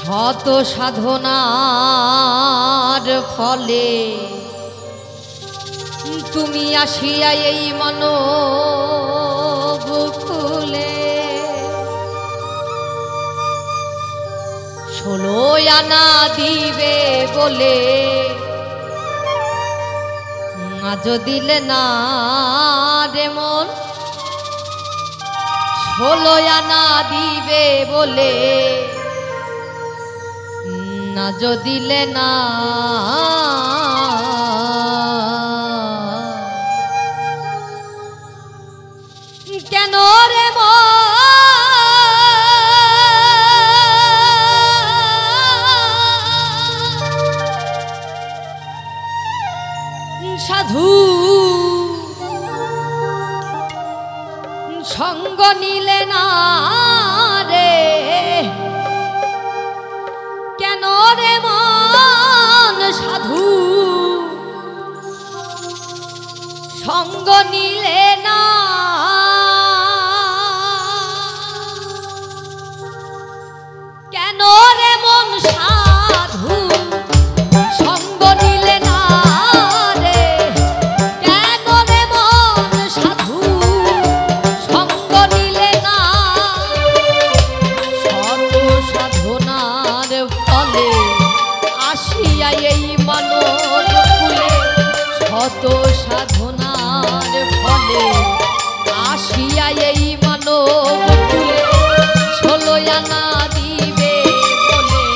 শত সাধনার ফলে তুমি আসিয়া এই মানবকুলে 16 আনা দিবে বলে আজ দিলে না রে মন 16 আনা দিবে বলে আজ দিলে না কেন রে সাধু সঙ্গ নিলে না রে কেন রে মন সাধু সঙ্গ নিলে না কেন রে মন সাধু সঙ্গ নিলে না রে কেন রে মন সাধু সঙ্গ নিলে না শত সাধনার ফলে আসিয়া এই মানবকুলে শত সাধনার ফলে আসিয়া এই মানবকুলে 16 আনা দিবে বলে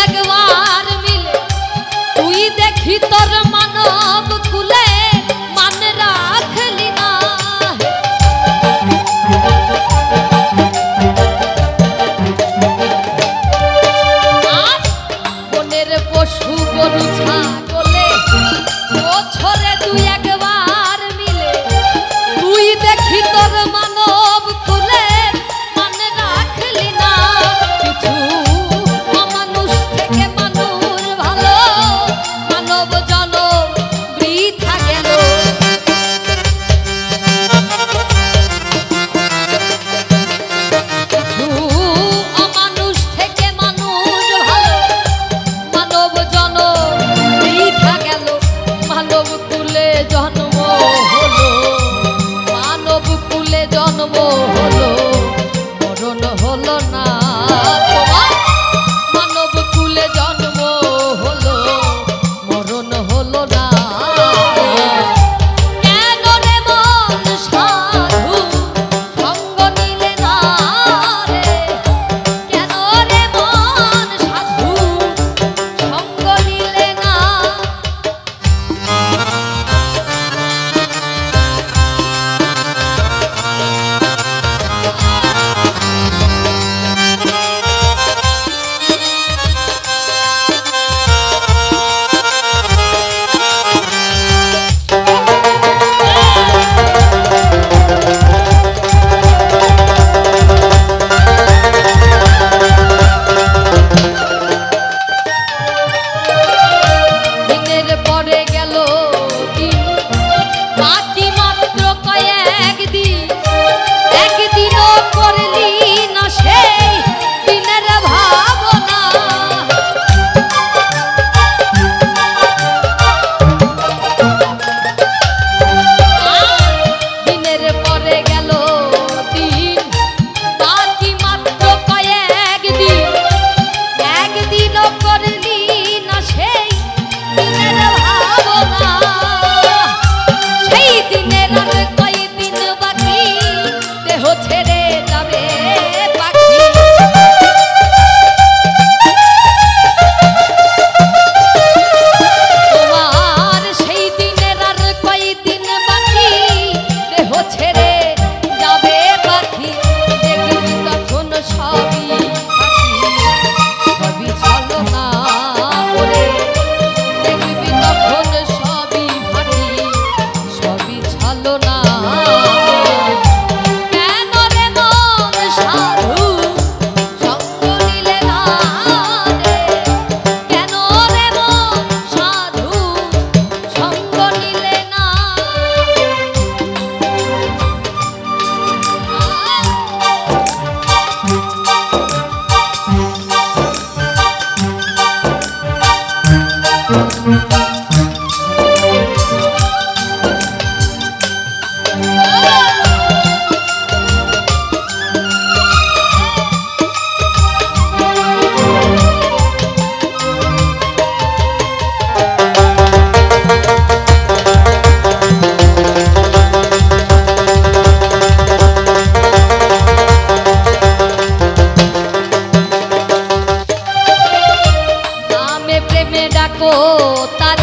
একবার মিলে তুই দেখি তোর মানব কুলে মান রাখলি না। আর বনের পশু গরু ছাগলে বছরে তুই একবার মিলে তুই দেখি তোর মানব কুলে মান রাখলি না। কিছু অমানুষ থেকে মানুষ ভালো মানব জনম বৃথা গেল। কিছু অমানুষ থেকে মানুষ ভালো মানব জনম বৃথা গেল। মানব কুলে জন্ম হলো, মানব কুলে জন্ম হলো, মরণ হলো না তোমার। মানব কুলে জন্ম হলো, মরণ হলো না। কেন রে মন সাধু সঙ্গ নিলে না রে? কেন রে মন সাধু সঙ্গ নিলে না? দিনের পরে গেল দিন, বাকি মাত্র কয়েক দিন। একদিনও করলি না সেই দিনের ভাবনা। দিনের পরে গেল দিন, বাকি মাত্র কয়েক দিন। একদিনও করলি না সেই দিনের ভাবনা। সেই দিনের আর কয়দিন বাকি, দেহ ছেড়ে যাবে পাখি। তোমার সেই দিনের আর কয়দিন বাকি, দেহ ছেড়ে যাবে পাখি। দেখবি তখন সবই ফাঁকি, সবই ছলনা ওরে। দেখবি তখন সবই ফাঁকি, সবই ছলনা। কেন রে মন সাধু সঙ্গ নিলে না রে? কেন রে মন সাধু সঙ্গ নিলে না? নামে প্রেমে ডাকো তার